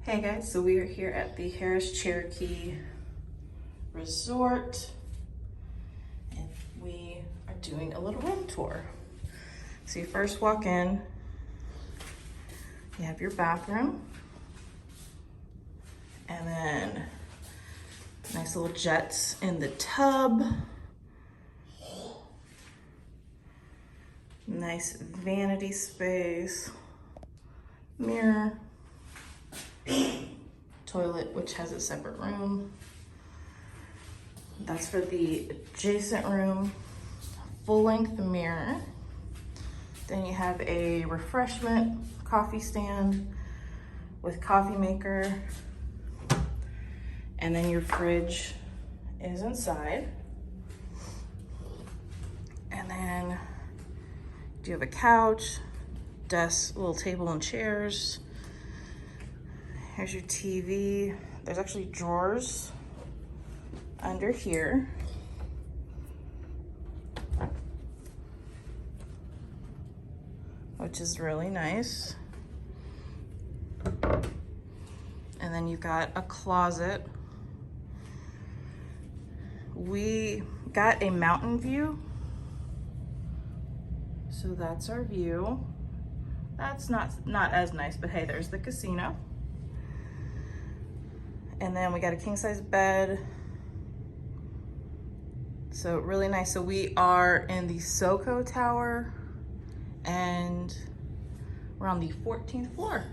Hey guys, so we are here at the Harrah Cherokee Resort and we are doing a little room tour. So you first walk in, you have your bathroom, and then nice little jets in the tub. Nice vanity space, mirror, toilet, which has a separate room. That's for the adjacent room. Full-length mirror. Then you have a refreshment coffee stand with coffee maker. And then your fridge is inside. And then you have a couch, desk, little table and chairs. Here's your TV. There's actually drawers under here. Which is really nice. And then you've got a closet. We got a mountain view. So that's our view. That's not as nice, but hey, there's the casino. And then we got a king size bed. So really nice. So we are in the Soco Tower and we're on the 14th floor.